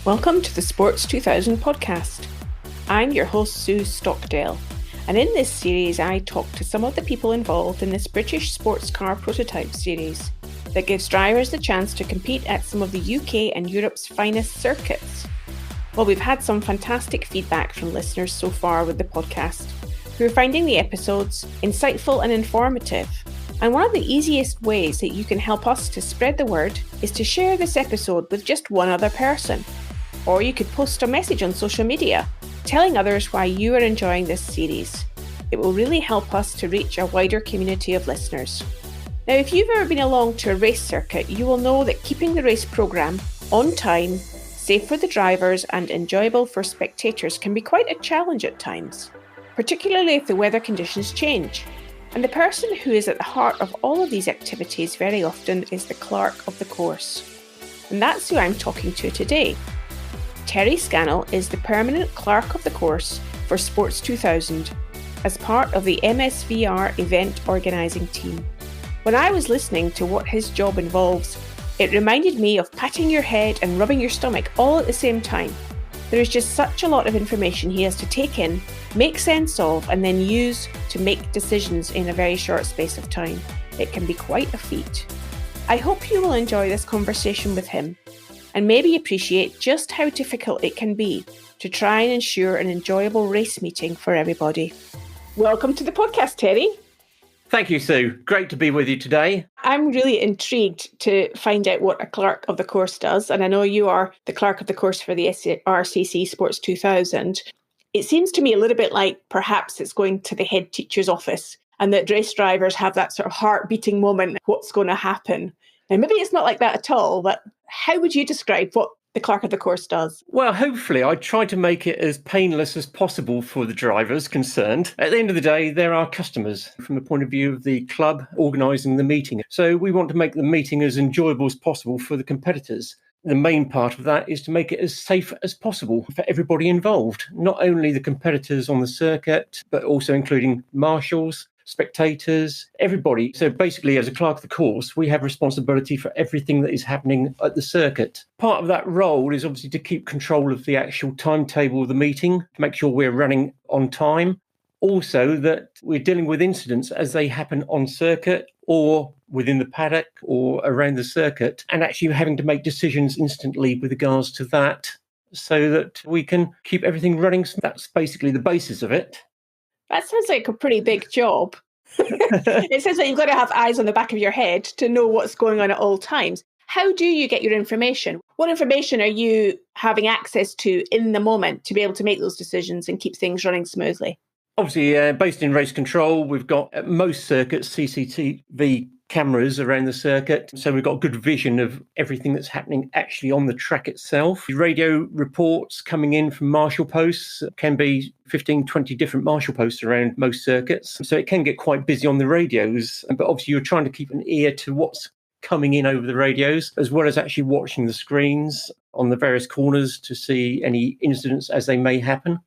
Welcome to the Sports 2000 podcast. I'm your host, Sue Stockdale, and in this series I talk to some of the people involved in this British sports car prototype series that gives drivers the chance to compete at some of the UK and Europe's finest circuits. Well, we've had some fantastic feedback from listeners so far with the podcast, who are finding the episodes insightful and informative. And one of the easiest ways that you can help us to spread the word is to share this episode with just one other person. Or you could post a message on social media telling others why you are enjoying this series. It will really help us to reach a wider community of listeners. Now, if you've ever been along to a race circuit, you will know that keeping the race programme on time, safe for the drivers and enjoyable for spectators can be quite a challenge at times, particularly if the weather conditions change. And the person who is at the heart of all of these activities very often is the clerk of the course. And that's who I'm talking to today. Terry Scannell is the Permanent Clerk of the Course for Sports 2000 as part of the MSVR event organising team. When I was listening to what his job involves, it reminded me of patting your head and rubbing your stomach all at the same time. There is just such a lot of information he has to take in, make sense of, and then use to make decisions in a very short space of time. It can be quite a feat. I hope you will enjoy this conversation with him and maybe appreciate just how difficult it can be to try and ensure an enjoyable race meeting for everybody. Welcome to the podcast, Terry. Thank you, Sue. Great to be with you today. I'm really intrigued to find out what a clerk of the course does, and I know you are the clerk of the course for the RCC Sports 2000. It seems to me a little bit like perhaps it's going to the head teacher's office and that race drivers have that sort of heart-beating moment, what's going to happen? And maybe it's not like that at all, but how would you describe what the clerk of the course does? Well, hopefully I try to make it as painless as possible for the drivers concerned. At the end of the day, they're our customers from the point of view of the club organising the meeting. So we want to make the meeting as enjoyable as possible for the competitors. The main part of that is to make it as safe as possible for everybody involved, not only the competitors on the circuit, but also including marshals, spectators, everybody. So basically, as a clerk of the course, we have responsibility for everything that is happening at the circuit. Part of that role is obviously to keep control of the actual timetable of the meeting, to make sure we're running on time. Also, that we're dealing with incidents as they happen on circuit or within the paddock or around the circuit, and actually having to make decisions instantly with regards to that so that we can keep everything running. So that's basically the basis of it. That sounds like a pretty big job. It says that you've got to have eyes on the back of your head to know what's going on at all times. How do you get your information? What information are you having access to in the moment to be able to make those decisions and keep things running smoothly? Obviously, based in race control, we've got at most circuits CCTV cameras around the circuit. So we've got good vision of everything that's happening actually on the track itself. Radio reports coming in from Marshal posts can be 15, 20 different Marshal posts around most circuits. So it can get quite busy on the radios. But obviously you're trying to keep an ear to what's coming in over the radios, as well as actually watching the screens on the various corners to see any incidents as they may happen.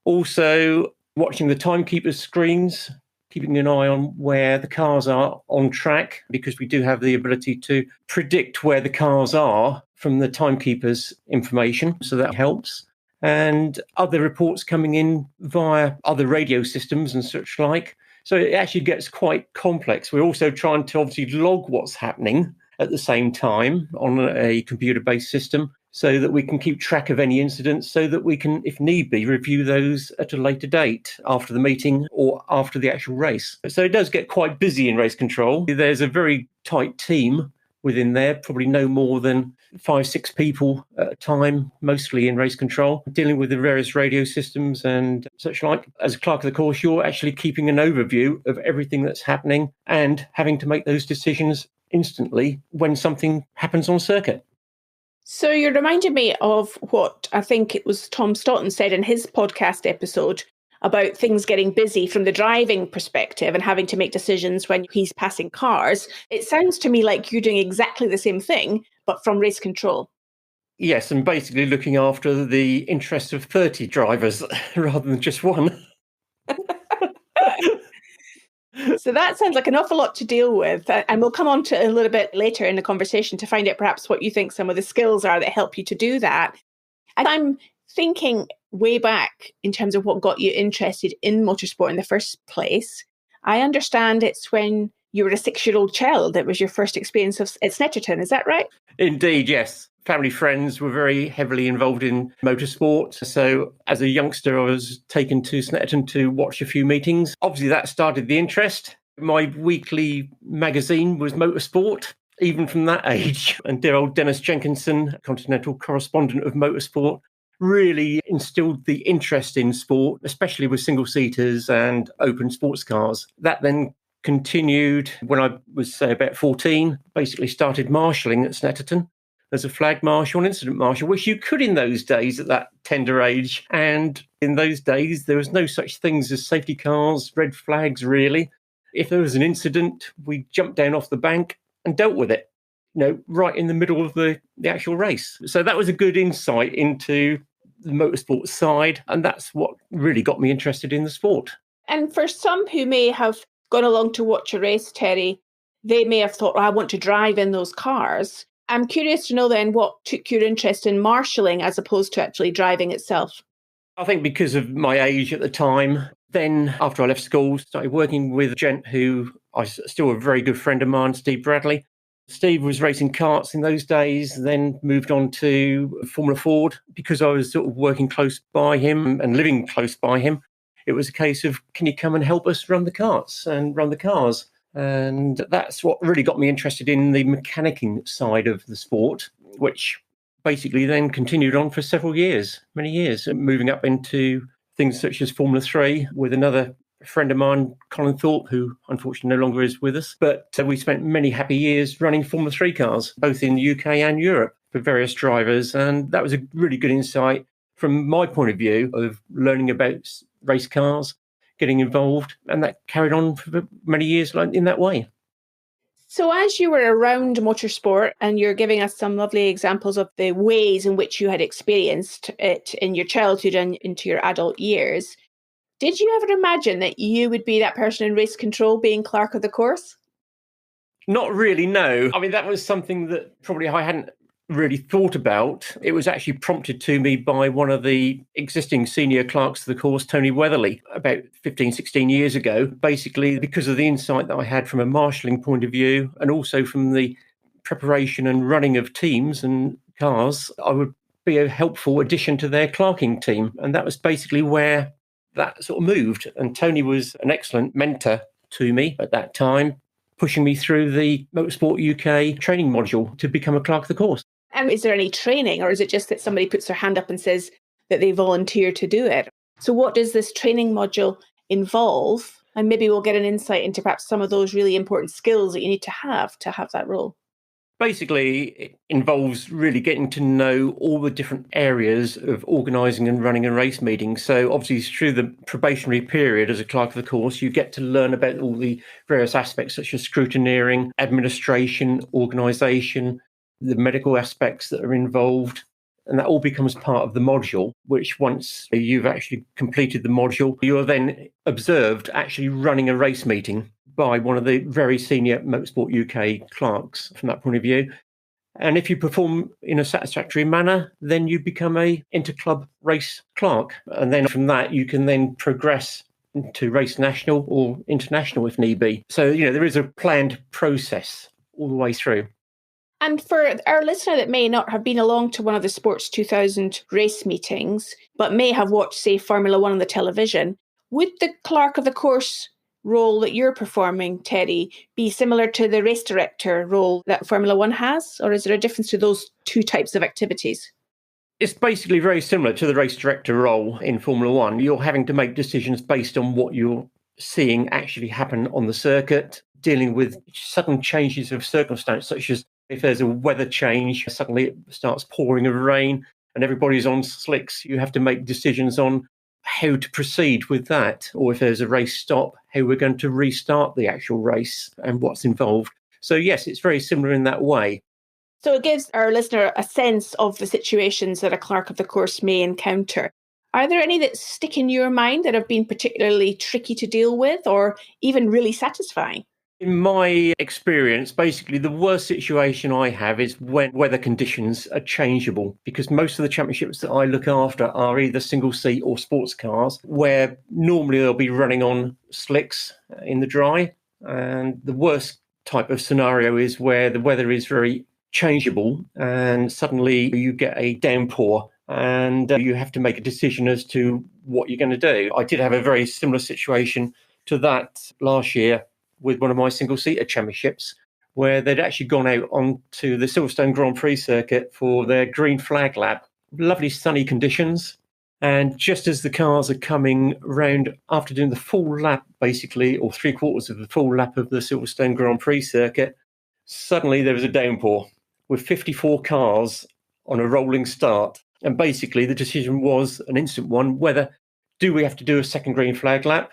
Also, watching the timekeepers' screens, keeping an eye on where the cars are on track, because we do have the ability to predict where the cars are from the timekeepers' information, so that helps. And other reports coming in via other radio systems and such like. So it actually gets quite complex. We're also trying to obviously log what's happening at the same time on a computer-based system so that we can keep track of any incidents, so that we can, if need be, review those at a later date after the meeting or after the actual race. So it does get quite busy in race control. There's a very tight team within there, probably no more than 5-6 people at a time, mostly in race control, dealing with the various radio systems and such like. As a clerk of the course, you're actually keeping an overview of everything that's happening and having to make those decisions instantly when something happens on circuit. So you're reminding me of what I think it was Tom Stoughton said in his podcast episode about things getting busy from the driving perspective and having to make decisions when he's passing cars. It sounds to me like you're doing exactly the same thing, but from race control. Yes, and basically looking after the interests of 30 drivers rather than just one. So that sounds like an awful lot to deal with. And we'll come on to a little bit later in the conversation to find out perhaps what you think some of the skills are that help you to do that. And I'm thinking way back in terms of what got you interested in motorsport in the first place. I understand it's when you were a 6-year-old child that was your first experience at Snetterton. Is that right? Indeed, yes. Family friends were very heavily involved in motorsport. So as a youngster, I was taken to Snetterton to watch a few meetings. Obviously, that started the interest. My weekly magazine was Motorsport, even from that age. And dear old Dennis Jenkinson, continental correspondent of Motorsport, really instilled the interest in sport, especially with single-seaters and open sports cars. That then continued when I was, say, about 14, basically started marshalling at Snetterton as a flag marshal and incident marshal, which you could in those days at that tender age. And in those days, there was no such things as safety cars, red flags, really. If there was an incident, we jumped down off the bank and dealt with it, right in the middle of the actual race. So that was a good insight into the motorsport side, and that's what really got me interested in the sport. And for some who may have gone along to watch a race, Terry, they may have thought, I want to drive in those cars. I'm curious to know then what took your interest in marshalling as opposed to actually driving itself. I think because of my age at the time. Then after I left school, started working with a gent who is still a very good friend of mine, Steve Bradley. Steve was racing karts in those days, then moved on to Formula Ford. Because I was sort of working close by him and living close by him, it was a case of, can you come and help us run the karts and run the cars? And that's what really got me interested in the mechanicking side of the sport, which basically then continued on for several years, many years, moving up into things such as Formula 3 with another friend of mine, Colin Thorpe, who unfortunately no longer is with us. But we spent many happy years running Formula 3 cars, both in the UK and Europe, for various drivers. And that was a really good insight from my point of view of learning about race cars, getting involved. And that carried on for many years in that way. So as you were around motorsport and you're giving us some lovely examples of the ways in which you had experienced it in your childhood and into your adult years, did you ever imagine that you would be that person in race control being clerk of the course? Not really, no. I mean, that was something that probably I hadn't really thought about. It was actually prompted to me by one of the existing senior clerks of the course, Tony Weatherly, about 15, 16 years ago, basically because of the insight that I had from a marshalling point of view and also from the preparation and running of teams and cars. I would be a helpful addition to their clerking team. And that was basically where that sort of moved. And Tony was an excellent mentor to me at that time, pushing me through the Motorsport UK training module to become a clerk of the course. And is there any training, or is it just that somebody puts their hand up and says that they volunteer to do it? So what does this training module involve? And maybe we'll get an insight into perhaps some of those really important skills that you need to have that role. Basically, it involves really getting to know all the different areas of organising and running a race meeting. So obviously through the probationary period as a clerk of the course, you get to learn about all the various aspects such as scrutineering, administration, organisation, the medical aspects that are involved. And that all becomes part of the module, which once you've actually completed the module, you are then observed actually running a race meeting by one of the very senior Motorsport UK clerks from that point of view. And if you perform in a satisfactory manner, then you become a interclub race clerk. And then from that, you can then progress to race national or international if need be. So, there is a planned process all the way through. And for our listener that may not have been along to one of the Sports 2000 race meetings, but may have watched, say, Formula 1 on the television, would the clerk of the course role that you're performing, Terry, be similar to the race director role that Formula 1 has? Or is there a difference to those two types of activities? It's basically very similar to the race director role in Formula 1. You're having to make decisions based on what you're seeing actually happen on the circuit, dealing with sudden changes of circumstance, such as if there's a weather change, suddenly it starts pouring of rain and everybody's on slicks. You have to make decisions on how to proceed with that. Or if there's a race stop, how we're going to restart the actual race and what's involved. So yes, it's very similar in that way. So it gives our listener a sense of the situations that a clerk of the course may encounter. Are there any that stick in your mind that have been particularly tricky to deal with or even really satisfying? In my experience, basically the worst situation I have is when weather conditions are changeable, because most of the championships that I look after are either single seat or sports cars, where normally they'll be running on slicks in the dry. And the worst type of scenario is where the weather is very changeable and suddenly you get a downpour and you have to make a decision as to what you're going to do. I did have a very similar situation to that last year with one of my single-seater championships, where they'd actually gone out onto the Silverstone Grand Prix circuit for their green flag lap. Lovely sunny conditions. And just as the cars are coming round after doing the full lap, basically, or 3/4 of the full lap of the Silverstone Grand Prix circuit, suddenly there was a downpour with 54 cars on a rolling start. And basically the decision was an instant one, whether do we have to do a second green flag lap?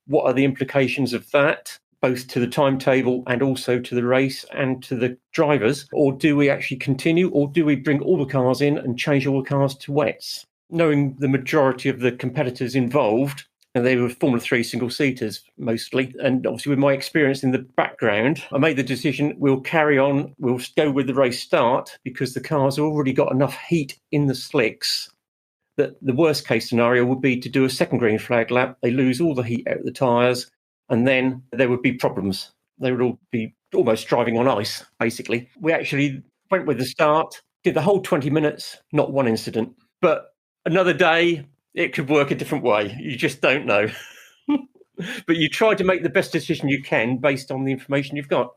What are the implications of that, both to the timetable and also to the race and to the drivers? Or do we actually continue, or do we bring all the cars in and change all the cars to wets? Knowing the majority of the competitors involved, and they were Formula 3 single-seaters mostly, and obviously with my experience in the background, I made the decision we'll carry on, we'll go with the race start, because the cars have already got enough heat in the slicks that the worst case scenario would be to do a second green flag lap. They lose all the heat out of the tyres, and then there would be problems. They would all be almost driving on ice, basically. We actually went with the start, did the whole 20 minutes, not one incident. But another day, it could work a different way. You just don't know. But you try to make the best decision you can based on the information you've got.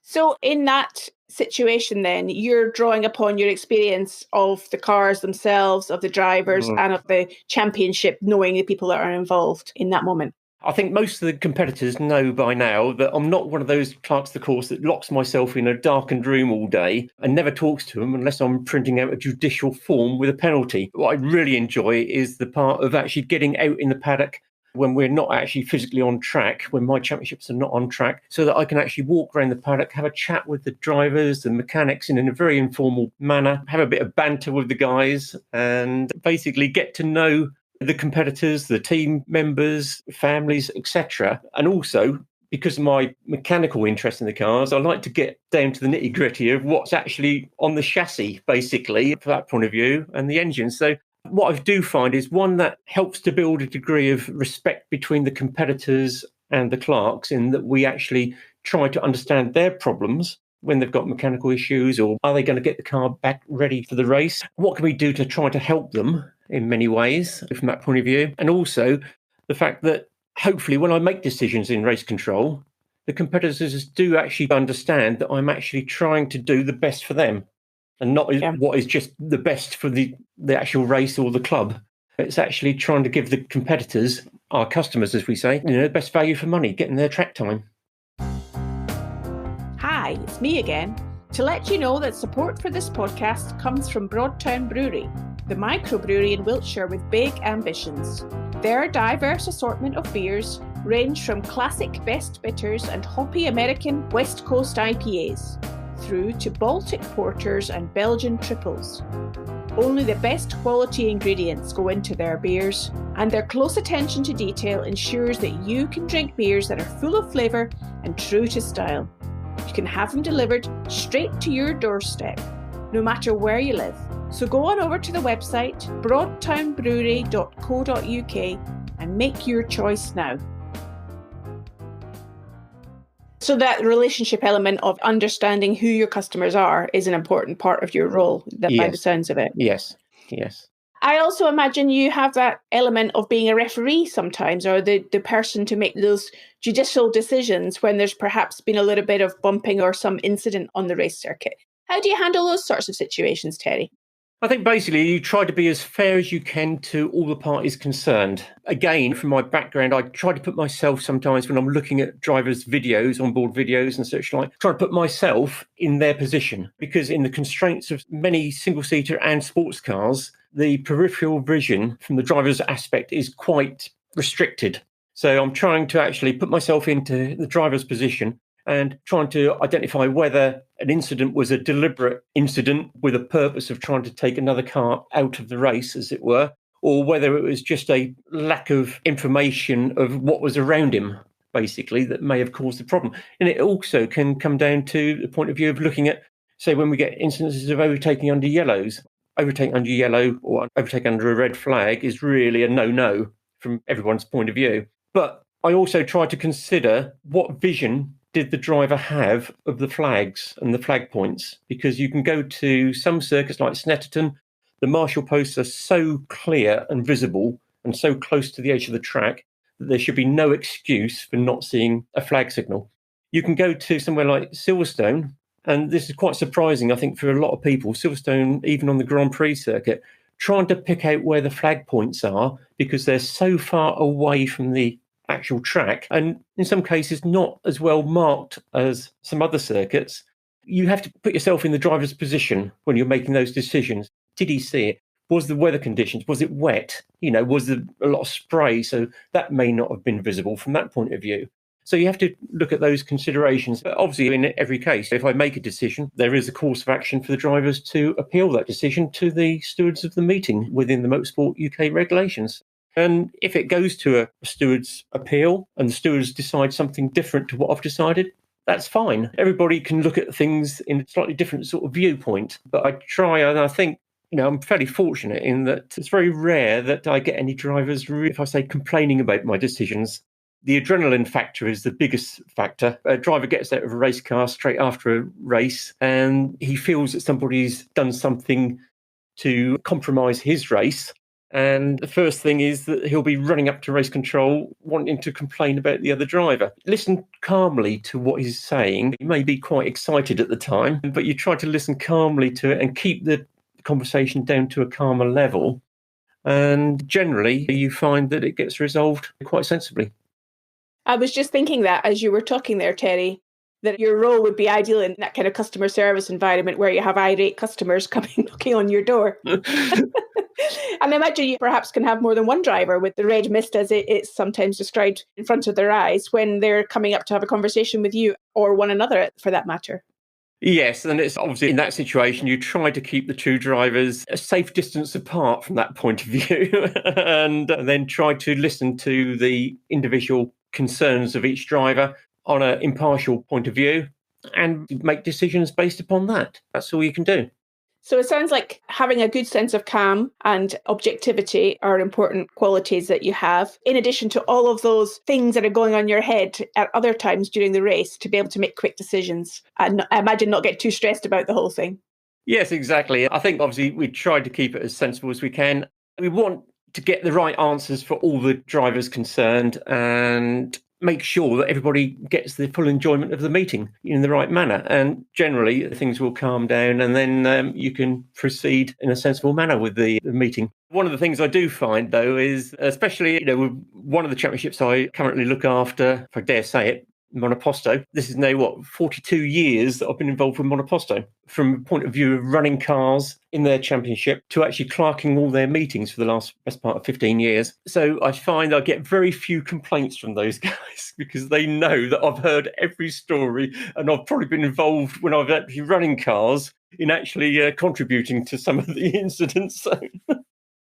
So in that situation then, you're drawing upon your experience of the cars themselves, of the drivers and of the championship, knowing the people that are involved in that moment. I think most of the competitors know by now that I'm not one of those clerks of the course that locks myself in a darkened room all day and never talks to them unless I'm printing out a judicial form with a penalty. What I really enjoy is the part of actually getting out in the paddock when we're not actually physically on track, when my championships are not on track, so that I can actually walk around the paddock, have a chat with the drivers, the mechanics in a very informal manner, have a bit of banter with the guys, and basically get to know the competitors, the team members, families, etc. And also, because of my mechanical interest in the cars, I like to get down to the nitty-gritty of what's actually on the chassis, basically, from that point of view, and the engine. So what I do find is one that helps to build a degree of respect between the competitors and the clerks, in that we actually try to understand their problems when they've got mechanical issues, or are they going to get the car back ready for the race? What can we do to try to help them in many ways from that point of view? And also the fact that hopefully when I make decisions in race control, the competitors do actually understand that I'm actually trying to do the best for them and not what is just the best for the actual race or the club. It's actually trying to give the competitors, our customers, as we say, the best value for money, getting their track time. Hi, it's me again. To let you know that support for this podcast comes from Broadtown Brewery, the microbrewery in Wiltshire with big ambitions. Their diverse assortment of beers range from classic best bitters and hoppy American West Coast IPAs, through to Baltic porters and Belgian triples. Only the best quality ingredients go into their beers, and their close attention to detail ensures that you can drink beers that are full of flavour and true to style. You can have them delivered straight to your doorstep, no matter where you live. So go on over to the website broadtownbrewery.co.uk and make your choice now. So that relationship element of understanding who your customers are is an important part of your role, by the sounds of it. Yes. I also imagine you have that element of being a referee sometimes, or the person to make those judicial decisions when there's perhaps been a little bit of bumping or some incident on the race circuit. How do you handle those sorts of situations, Terry? I think basically you try to be as fair as you can to all the parties concerned. Again, from my background, I try to put myself sometimes when I'm looking at drivers' videos, onboard videos and such like, try to put myself in their position, because in the constraints of many single-seater and sports cars, the peripheral vision from the driver's aspect is quite restricted. So I'm trying to actually put myself into the driver's position and trying to identify whether an incident was a deliberate incident with a purpose of trying to take another car out of the race, as it were, or whether it was just a lack of information of what was around him. basically, that may have caused the problem. And it also can come down to the point of view of looking at, say, when we get instances of overtaking under yellows. Overtaking under yellow or overtaking under a red flag is really a no-no from everyone's point of view. But I also try to consider what vision did the driver have of the flags and the flag points, because you can go to some circuits like Snetterton, the Marshal posts are so clear and visible and so close to the edge of the track that there should be no excuse for not seeing a flag signal. You can go to somewhere like Silverstone, and this is quite surprising, I think, for a lot of people. Silverstone, even on the Grand Prix circuit, trying to pick out where the flag points are because they're so far away from the actual track, and in some cases not as well marked as some other circuits. You have to put yourself in the driver's position when you're making those decisions. Did he see it? Was the weather conditions? Was it wet? Was there a lot of spray? So that may not have been visible from that point of view. So you have to look at those considerations. But obviously, in every case, if I make a decision, there is a course of action for the drivers to appeal that decision to the stewards of the meeting within the Motorsport UK regulations. And if it goes to a steward's appeal and the stewards decide something different to what I've decided, that's fine. Everybody can look at things in a slightly different sort of viewpoint. But I try, and I think, I'm fairly fortunate in that it's very rare that I get any drivers, if I say, complaining about my decisions. The adrenaline factor is the biggest factor. A driver gets out of a race car straight after a race and he feels that somebody's done something to compromise his race. And the first thing is that he'll be running up to race control, wanting to complain about the other driver. Listen calmly to what he's saying. You may be quite excited at the time, but you try to listen calmly to it and keep the conversation down to a calmer level. And generally, you find that it gets resolved quite sensibly. I was just thinking that as you were talking there, Terry, that your role would be ideal in that kind of customer service environment where you have irate customers coming knocking on your door. And I imagine you perhaps can have more than one driver with the red mist, as it's sometimes described, in front of their eyes when they're coming up to have a conversation with you or one another, for that matter. Yes, and it's obviously in that situation, you try to keep the two drivers a safe distance apart from that point of view and then try to listen to the individual concerns of each driver on an impartial point of view and make decisions based upon that. That's all you can do. So it sounds like having a good sense of calm and objectivity are important qualities that you have, in addition to all of those things that are going on in your head at other times during the race, to be able to make quick decisions and I imagine not get too stressed about the whole thing. Yes, exactly. I think obviously we try to keep it as sensible as we can. We want to get the right answers for all the drivers concerned and make sure that everybody gets the full enjoyment of the meeting in the right manner. And generally, things will calm down and then you can proceed in a sensible manner with the meeting. One of the things I do find, though, is especially, with one of the championships I currently look after, if I dare say it, Monoposto. This is now, 42 years that I've been involved with Monoposto. From a point of view of running cars in their championship to actually clerking all their meetings for the best part of 15 years. So I find I get very few complaints from those guys because they know that I've heard every story and I've probably been involved when I've actually running cars in actually contributing to some of the incidents. So.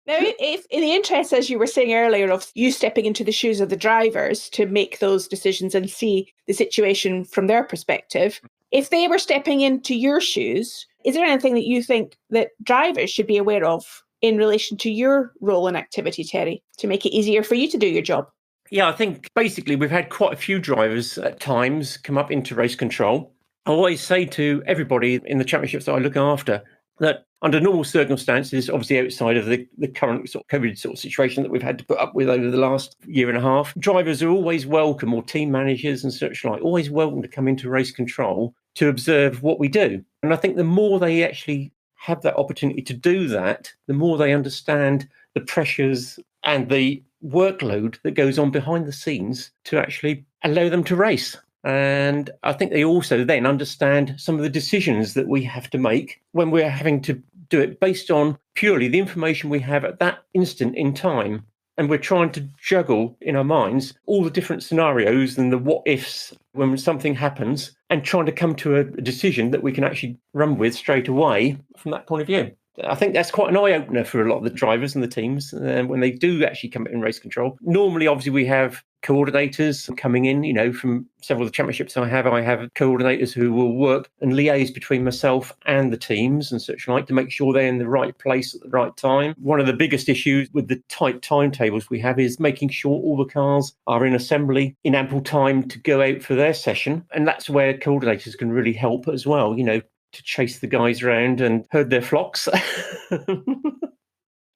Now, if in the interest, as you were saying earlier, of you stepping into the shoes of the drivers to make those decisions and see the situation from their perspective, if they were stepping into your shoes, is there anything that you think that drivers should be aware of in relation to your role and activity, Terry, to make it easier for you to do your job? Yeah, I think basically we've had quite a few drivers at times come up into race control. I always say to everybody in the championships that I look after that under normal circumstances, obviously outside of the current sort of COVID sort of situation that we've had to put up with over the last year and a half, drivers are always welcome, or team managers and such like, always welcome to come into race control to observe what we do. And I think the more they actually have that opportunity to do that, the more they understand the pressures and the workload that goes on behind the scenes to actually allow them to race. And I think they also then understand some of the decisions that we have to make when we're having to do it based on purely the information we have at that instant in time. And we're trying to juggle in our minds all the different scenarios and the what ifs when something happens and trying to come to a decision that we can actually run with straight away from that point of view. I think that's quite an eye-opener for a lot of the drivers and the teams when they do actually come in race control. Normally, obviously, we have coordinators coming in, from several of the championships I have coordinators who will work and liaise between myself and the teams and such like to make sure they're in the right place at the right time. One of the biggest issues with the tight timetables we have is making sure all the cars are in assembly in ample time to go out for their session. And that's where coordinators can really help as well, to chase the guys around and herd their flocks.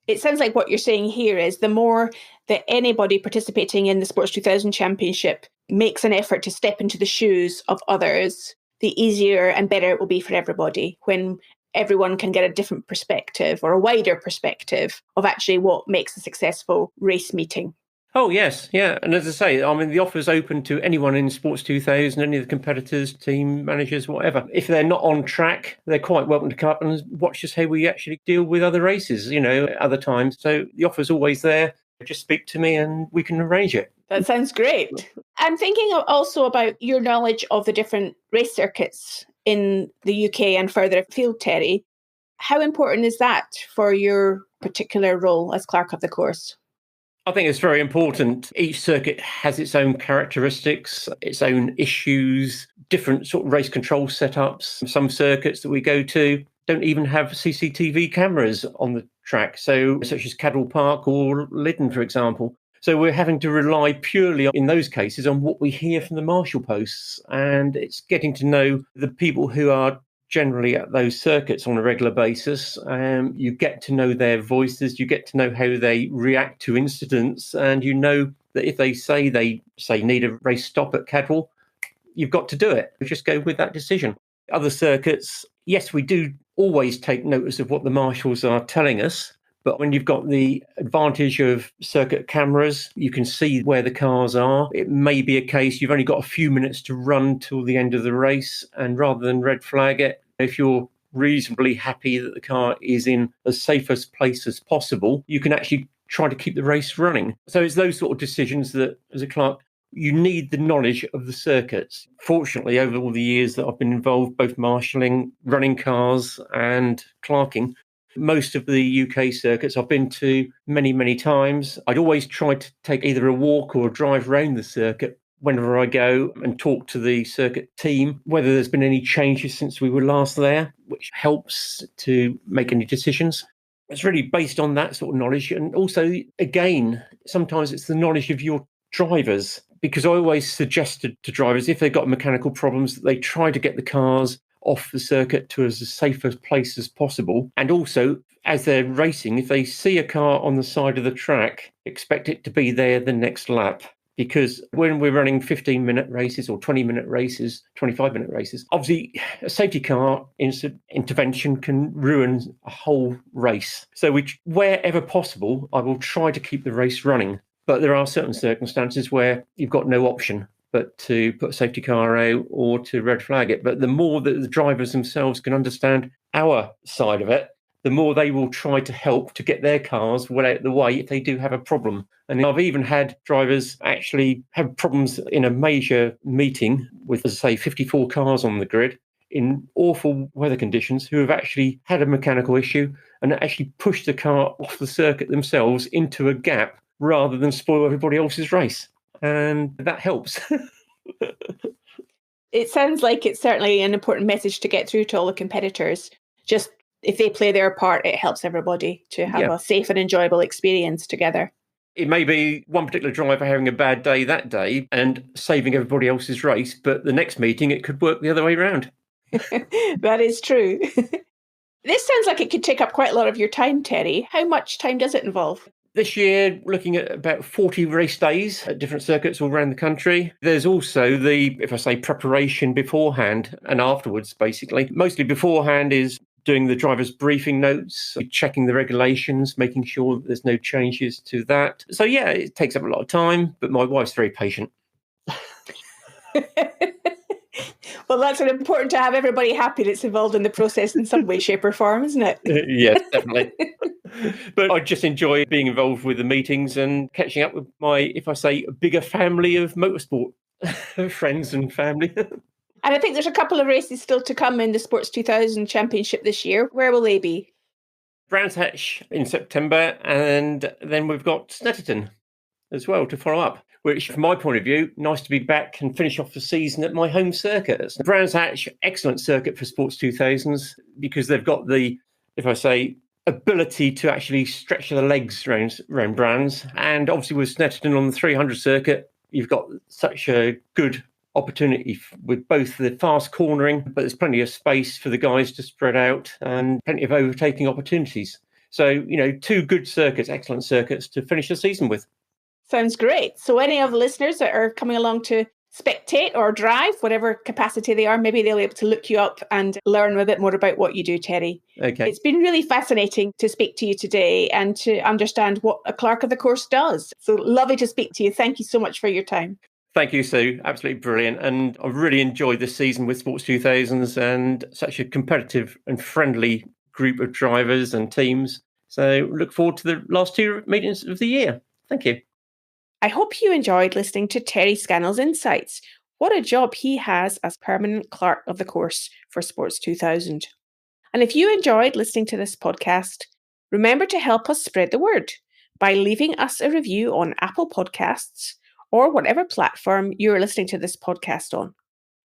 It sounds like what you're saying here is the more that anybody participating in the Sports 2000 Championship makes an effort to step into the shoes of others, the easier and better it will be for everybody when everyone can get a different perspective or a wider perspective of actually what makes a successful race meeting. Oh, yes. Yeah. And as I say, the offer's open to anyone in Sports 2000, any of the competitors, team managers, whatever. If they're not on track, they're quite welcome to come up and watch us how we actually deal with other races, other times. So the offer's always there. Just speak to me and we can arrange it. That sounds great. I'm thinking also about your knowledge of the different race circuits in the UK and further afield, Terry. How important is that for your particular role as clerk of the course? I think it's very important. Each circuit has its own characteristics, its own issues, different sort of race control setups. Some circuits that we go to don't even have CCTV cameras on the track, such as Cadwell Park or Lyddon, for example. So we're having to rely purely in those cases on what we hear from the Marshal posts. And it's getting to know the people who are generally at those circuits on a regular basis. You get to know their voices, you get to know how they react to incidents, and you know that if they say need a race stop at Cadwell, you've got to do it. You just go with that decision. Other circuits, yes, we do always take notice of what the marshals are telling us, but when you've got the advantage of circuit cameras, you can see where the cars are. It may be a case you've only got a few minutes to run till the end of the race, and rather than red flag it, if you're reasonably happy that the car is in as safe a place as possible, you can actually try to keep the race running. So it's those sort of decisions that, as a clerk, you need the knowledge of the circuits. Fortunately, over all the years that I've been involved, both marshalling, running cars and clerking, most of the UK circuits I've been to many, many times. I'd always try to take either a walk or a drive around the circuit whenever I go and talk to the circuit team, whether there's been any changes since we were last there, which helps to make any decisions. It's really based on that sort of knowledge. And also, again, sometimes it's the knowledge of your drivers, because I always suggested to drivers, if they've got mechanical problems, that they try to get the cars off the circuit to as safe a place as possible. And also, as they're racing, if they see a car on the side of the track, expect it to be there the next lap. Because when we're running 15-minute races or 20-minute races, 25-minute races, obviously a safety car intervention can ruin a whole race. So wherever possible, I will try to keep the race running. But there are certain circumstances where you've got no option but to put a safety car out or to red flag it. But the more that the drivers themselves can understand our side of it, the more they will try to help to get their cars well out of the way if they do have a problem. And I've even had drivers actually have problems in a major meeting with, as I say, 54 cars on the grid in awful weather conditions who have actually had a mechanical issue and actually pushed the car off the circuit themselves into a gap rather than spoil everybody else's race. And that helps. It sounds like it's certainly an important message to get through to all the competitors. Just if they play their part, it helps everybody to have a safe and enjoyable experience together. It may be one particular driver having a bad day that day and saving everybody else's race, but the next meeting it could work the other way around. That is true. This sounds like it could take up quite a lot of your time, Terry. How much time does it involve? This year, looking at about 40 race days at different circuits all around the country. There's also preparation beforehand and afterwards, basically. Mostly beforehand is doing the driver's briefing notes, checking the regulations, making sure that there's no changes to that. So, yeah, it takes up a lot of time, but my wife's very patient. Well, that's important to have everybody happy that's involved in the process in some way, shape or form, isn't it? Yes, definitely. But I just enjoy being involved with the meetings and catching up with my, if I say, bigger family of motorsport friends and family. And I think there's a couple of races still to come in the Sports 2000 Championship this year. Where will they be? Brands Hatch in September, and then we've got Snetterton as well to follow up, which from my point of view, nice to be back and finish off the season at my home circuit. Brands Hatch, excellent circuit for Sports 2000s because they've got the, if I say, ability to actually stretch the legs around brands. And obviously with Snetterton on the 300 circuit, you've got such a good opportunity with both the fast cornering, but there's plenty of space for the guys to spread out and plenty of overtaking opportunities. So, two good circuits, excellent circuits to finish the season with. Sounds great. So any of the listeners that are coming along to spectate or drive, whatever capacity they are, maybe they'll be able to look you up and learn a bit more about what you do, Terry. Okay. It's been really fascinating to speak to you today and to understand what a clerk of the course does. So lovely to speak to you. Thank you so much for your time. Thank you, Sue. Absolutely brilliant. And I've really enjoyed this season with Sports 2000s and such a competitive and friendly group of drivers and teams. So look forward to the last two meetings of the year. Thank you. I hope you enjoyed listening to Terry Scannell's insights. What a job he has as Permanent Clerk of the Course for Sports 2000. And if you enjoyed listening to this podcast, remember to help us spread the word by leaving us a review on Apple Podcasts or whatever platform you're listening to this podcast on.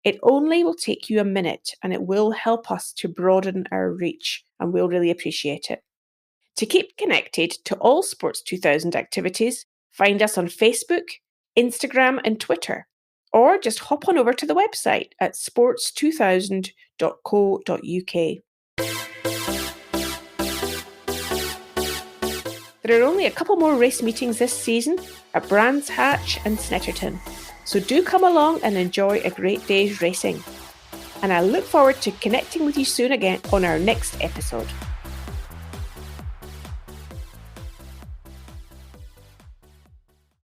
It only will take you a minute and it will help us to broaden our reach, and we'll really appreciate it. To keep connected to all Sports 2000 activities, find us on Facebook, Instagram and Twitter, or just hop on over to the website at sports2000.co.uk. There are only a couple more race meetings this season at Brands Hatch and Snetterton, so do come along and enjoy a great day's racing. And I look forward to connecting with you soon again on our next episode.